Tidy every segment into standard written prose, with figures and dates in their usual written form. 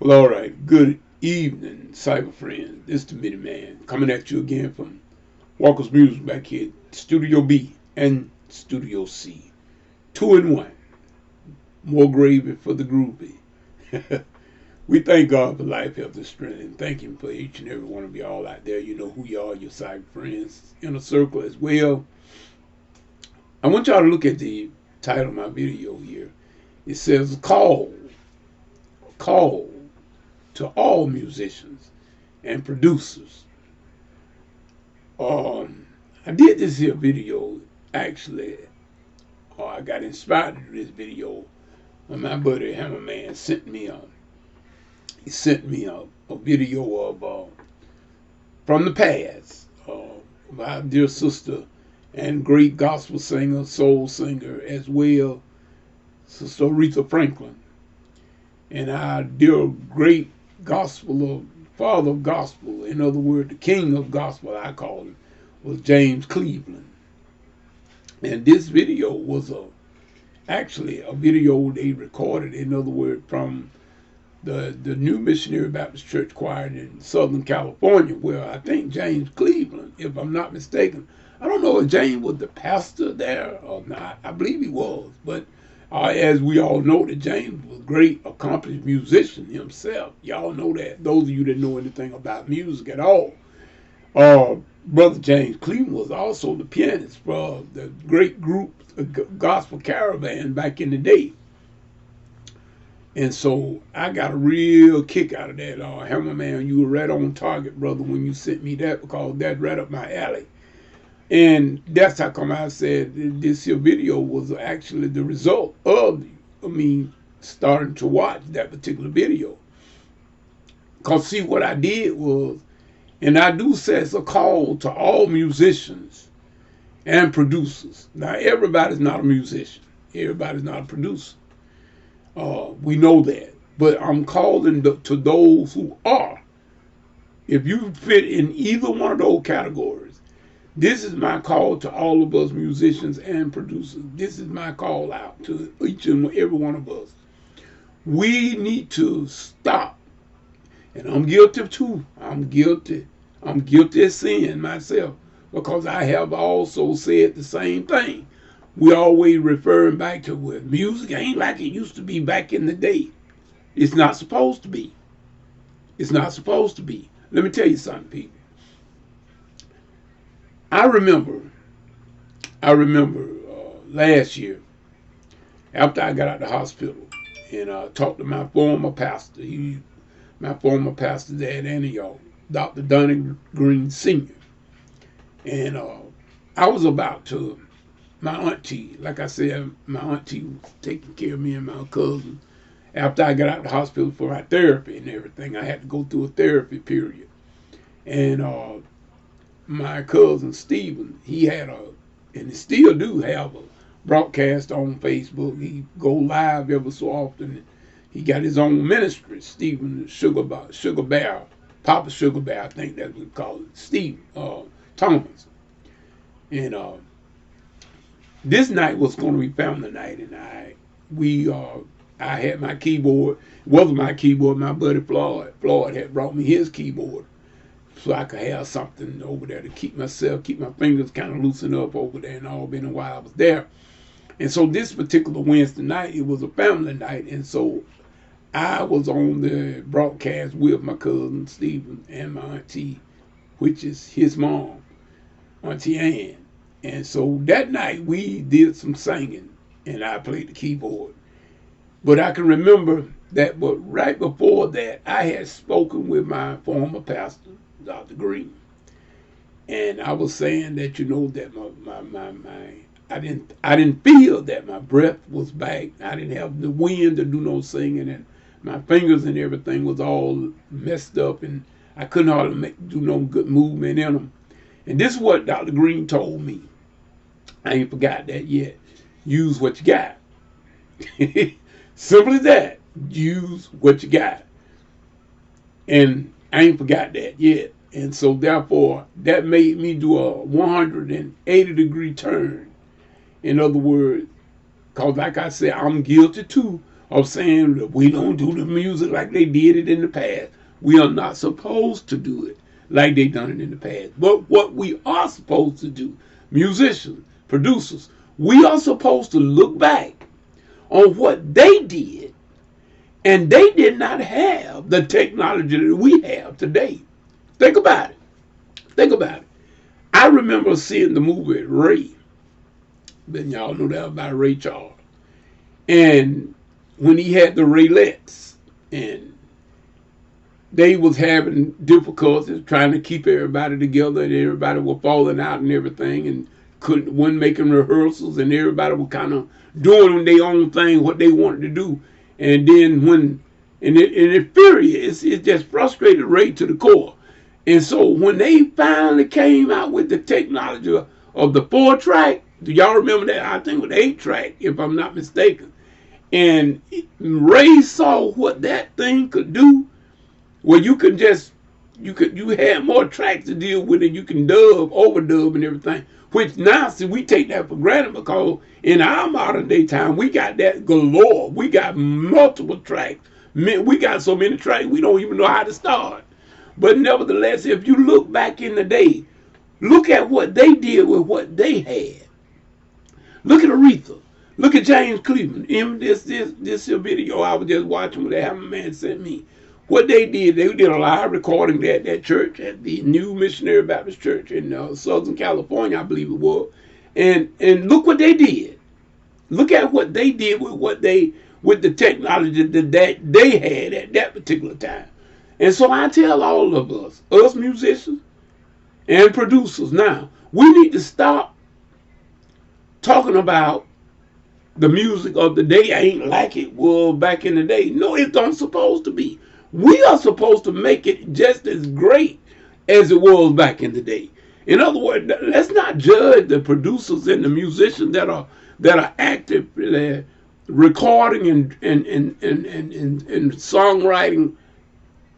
Well, all right. Good evening, cyber friends. This is the Mini Man coming at you again from Walker's Music back here, Studio B and Studio C. 2-in-1. More gravy for the groovy. We thank God for life, health, and strength, and thank Him for each and every one of y'all out there. You know who you are, your cyber friends in a circle as well. I want y'all to look at the title of my video here. It says call to all musicians and producers. I did this here video actually. I got inspired to do this video when my buddy Hammerman sent me a video of from the past. My dear sister and great gospel singer, soul singer as well, Sister Aretha Franklin, and our dear great gospel father of gospel, in other words, the king of gospel, I call him, was James Cleveland. And this video was actually a video they recorded, in other words, from the New Missionary Baptist Church Choir in Southern California, where I think James Cleveland, if I'm not mistaken, I don't know if James was the pastor there or not. I believe he was, but as we all know, that James was a great, accomplished musician himself. Y'all know that. Those of you that know anything about music at all. Brother James Cleveland was also the pianist for the great group, Gospel Caravan, back in the day. And so I got a real kick out of that. Hammerman, you were right on target, brother, when you sent me that, because that's right up my alley. And that's how come I said this here video was actually the result of me starting to watch that particular video. Because see, what I did was, and I do say it's a call to all musicians and producers. Now, everybody's not a musician. Everybody's not a producer. We know that. But I'm calling to those who are. If you fit in either one of those categories, this is my call to all of us musicians and producers. This is my call out to each and every one of us. We need to stop. And I'm guilty too. I'm guilty of sin myself, because I have also said the same thing. We always referring back to, well, music ain't like it used to be back in the day. It's not supposed to be. It's not supposed to be. Let me tell you something, people. I remember last year, after I got out of the hospital, and talked to my former pastor. My former pastor there at Antioch, Dr. Donnie Green Sr. And I was about to, my auntie, like I said, my auntie was taking care of me and my cousin. After I got out of the hospital for my therapy and everything, I had to go through a therapy period. And my cousin Stephen, he had and he still do have a broadcast on Facebook. He go live ever so often. He got his own ministry, Stephen Sugar Bear, Papa Sugar Bear, I think that's what we call it, Steve Thomas. And this night was going to be family night, and I had my keyboard. It wasn't my keyboard. My buddy Floyd had brought me his keyboard, so I could have something over there to keep my fingers kind of loosened up over there and all, been while I was there. And so this particular Wednesday night, it was a family night, and so I was on the broadcast with my cousin Stephen and my auntie, which is his mom, Auntie Ann. And so that night we did some singing, and I played the keyboard. But I can remember that, but right before that, I had spoken with my former pastor, Dr. Green, and I was saying that, you know, that I didn't feel that my breath was back. I didn't have the wind to do no singing, and my fingers and everything was all messed up, and I couldn't hardly do no good movement in them. And this is what Dr. Green told me. I ain't forgot that yet. Use what you got. Simple as that. Use what you got. And I ain't forgot that yet. And so therefore, that made me do a 180-degree turn. In other words, because like I said, I'm guilty too of saying that we don't do the music like they did it in the past. We are not supposed to do it like they done it in the past. But what we are supposed to do, musicians, producers, we are supposed to look back on what they did, and they did not have the technology that we have today. Think about it. Think about it. I remember seeing the movie Ray. But y'all know that about Ray Charles. And when he had the Raylettes, and they was having difficulties trying to keep everybody together, and everybody was falling out and everything, and wasn't making rehearsals, and everybody was kind of doing their own thing, what they wanted to do. And then it infuriated, it just frustrated Ray to the core. And so when they finally came out with the technology of the 4-track, do y'all remember that? I think it was 8-track, if I'm not mistaken. And Ray saw what that thing could do, where you had more tracks to deal with, and you can overdub and everything. Which now, see, we take that for granted, because in our modern day time, we got that galore. We got multiple tracks. We got so many tracks, we don't even know how to start. But nevertheless, if you look back in the day, look at what they did with what they had. Look at Aretha. Look at James Cleveland. In this video I was just watching, what the Hammerman sent me. What they did a live recording at that church, at the New Missionary Baptist Church in Southern California, I believe it was. And look what they did. Look at what they did with the technology that they had at that particular time. And so I tell all of us musicians and producers, now, we need to stop talking about the music of the day ain't like it was back in the day. No, it don't supposed to be. We are supposed to make it just as great as it was back in the day. In other words, let's not judge the producers and the musicians that are actively recording and songwriting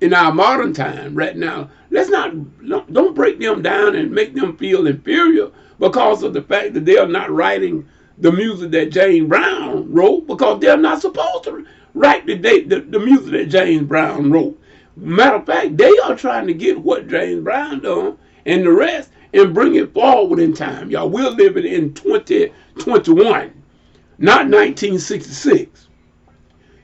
in our modern time right now. Don't break them down and make them feel inferior because of the fact that they are not writing the music that James Brown wrote, because they're not supposed to write the music that James Brown wrote. Matter of fact, they are trying to get what James Brown done and the rest and bring it forward in time. Y'all, we're living in 2021, not 1966.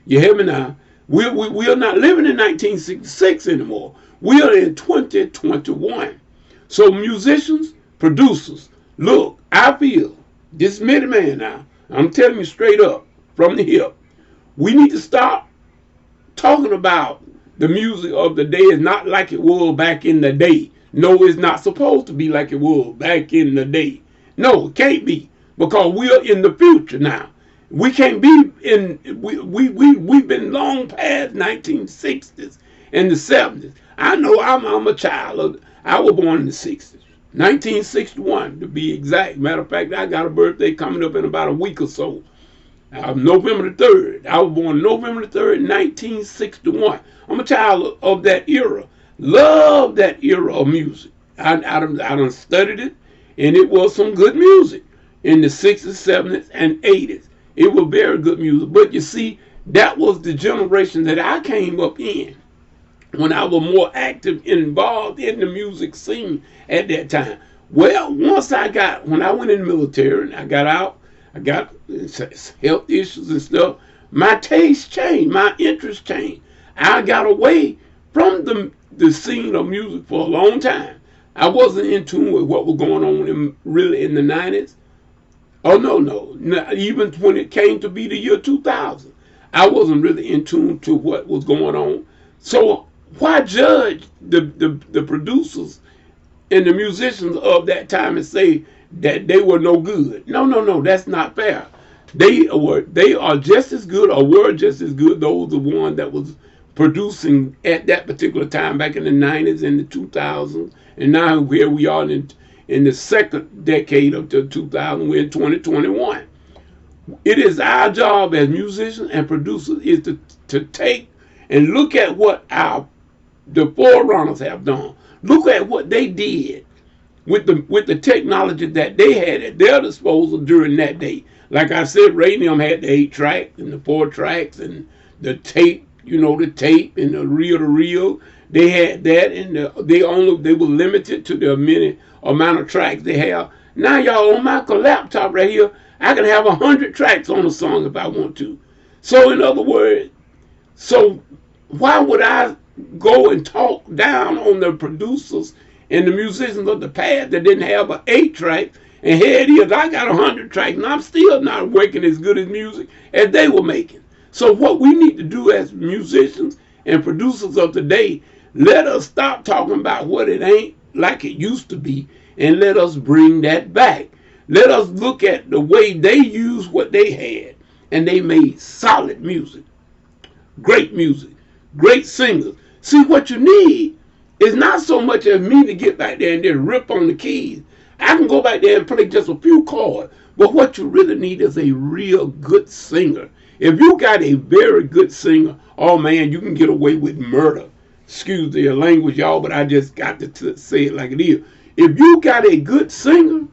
You hear me now? We are not living in 1966 anymore. We are in 2021. So musicians, producers, look, I feel, this Minuteman now, I'm telling you straight up from the hip, we need to stop talking about the music of the day is not like it was back in the day. No, it's not supposed to be like it was back in the day. No, it can't be, because we are in the future now. We can't be in, we've been long past 1960s and the 70s. I know I'm a child I was born in the 60s. 1961 to be exact. Matter of fact, I got a birthday coming up in about a week or so. November the 3rd. I was born November the 3rd, 1961. I'm a child of that era. Love that era of music. I done studied it, and it was some good music in the 60s, 70s, and 80s. It was very good music. But you see, that was the generation that I came up in, when I was more active and involved in the music scene at that time. Well, when I went in the military and I got out, I got health issues and stuff, my taste changed, my interest changed. I got away from the scene of music for a long time. I wasn't in tune with what was going on really in the 90s. Oh, no. Even when it came to be the year 2000, I wasn't really in tune to what was going on. So why judge the producers and the musicians of that time and say that they were no good? No, that's not fair. They are just as good, or were just as good, those the one that was producing at that particular time back in the 90s and the 2000s, and now here we are in the second decade of the 2000, we're in 2021. It is our job as musicians and producers is to take and look at what the forerunners have done. Look at what they did with the technology that they had at their disposal during that day. Like I said, Radium had the 8 track and the 4 tracks and the tape, the tape and the reel to reel. They had that, and they were limited to the amount of tracks they have. Now, y'all, on my laptop right here, I can have 100 tracks on a song if I want to. So, in other words, why would I go and talk down on the producers and the musicians of the past that didn't have an 8 track? And here it is, I got 100 tracks, and I'm still not working as good as music as they were making. So what we need to do as musicians and producers of today, let us stop talking about what it ain't like it used to be, and let us bring that back. Let us look at the way they used what they had, and they made solid music, great singers. See, what you need is not so much as me to get back there and just rip on the keys. I can go back there and play just a few chords, but what you really need is a real good singer. If you got a very good singer, oh man, you can get away with murder. Excuse the language, y'all, but I just got to say it like it is. If you got a good singer,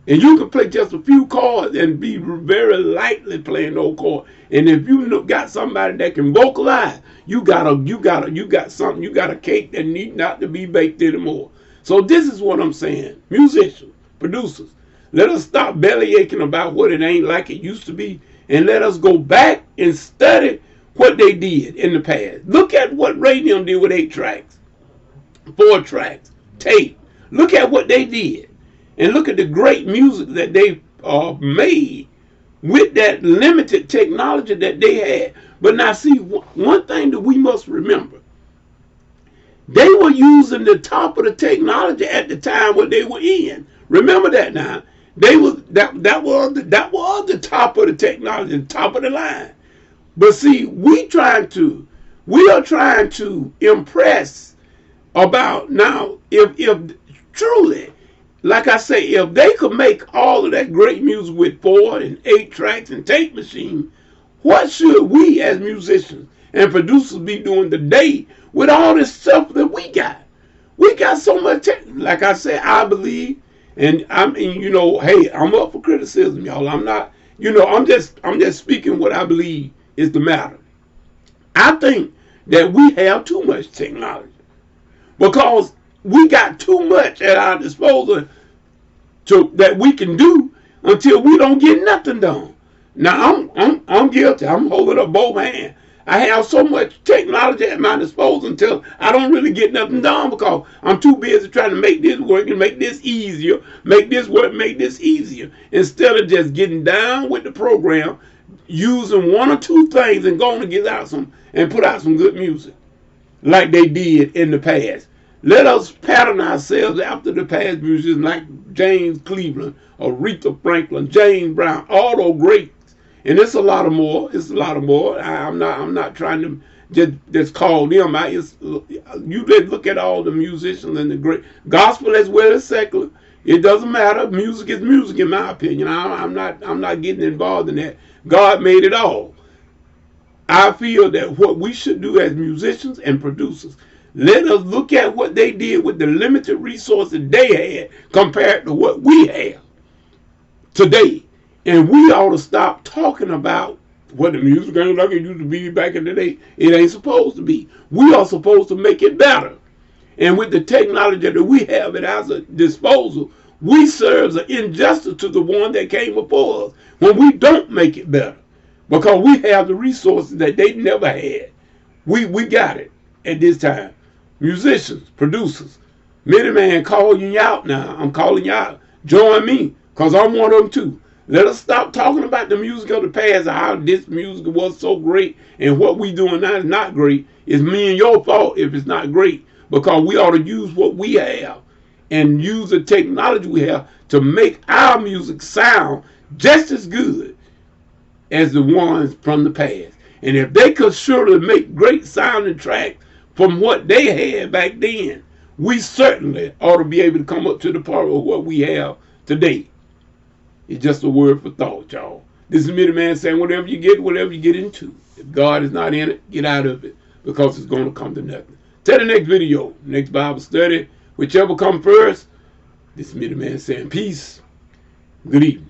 and you can play just a few chords and be very lightly playing those chords, and if you got somebody that can vocalize, you got something, you got a cake that need not to be baked anymore. So this is what I'm saying. Musicians, producers, let us stop belly aching about what it ain't like it used to be, and let us go back and study what they did in the past. Look at what Radium did with 8 tracks, 4 tracks, tape. Look at what they did. And look at the great music that they made with that limited technology that they had. But now see, one thing that we must remember, they were using the top of the technology at the time what they were in. Remember that now. That was the top of the technology, the top of the line. But see, we are trying to impress about now, if truly, like I say, if they could make all of that great music with 4 and 8 tracks and tape machine, what should we as musicians and producers be doing today with all this stuff that we got? We got so much, like I said, I believe, and I mean, hey, I'm up for criticism, y'all. I'm not, I'm just speaking what I believe is the matter. I think that we have too much technology because we got too much at our disposal that we can do until we don't get nothing done. Now I'm guilty. I'm holding up both hands. I have so much technology at my disposal until I don't really get nothing done because I'm too busy trying to make this work and make this easier, make this work, make this easier, instead of just getting down with the program, using 1 or 2 things and going to get out some and put out some good music like they did in the past. Let us pattern ourselves after the past musicians like James Cleveland, Aretha Franklin, James Brown, all those greats. And it's a lot of more. I'm not trying to just call them out. You look at all the musicians and the great gospel as well as secular. It doesn't matter. Music is music, in my opinion. I'm not getting involved in that. God made it all. I feel that what we should do as musicians and producers, let us look at what they did with the limited resources they had compared to what we have today. And we ought to stop talking about what the music ain't like it used to be back in the day. It ain't supposed to be. We are supposed to make it better. And with the technology that we have at our disposal, we serve an injustice to the one that came before us when we don't make it better. Because we have the resources that they never had. We got it at this time. Musicians, producers, Many Man calling you out now. I'm calling you out. Join me, because I'm one of them too. Let us stop talking about the music of the past, how this music was so great, and what we doing now is not great. It's me and your fault if it's not great, because we ought to use what we have and use the technology we have to make our music sound just as good as the ones from the past. And if they could surely make great sounding tracks from what they had back then, we certainly ought to be able to come up to the part of what we have today. It's just a word for thought, y'all. This is Many Man saying whatever you get into. If God is not in it, get out of it, because it's going to come to nothing. Till the next video, next Bible study, whichever come first. This is Many Man saying peace. Good evening.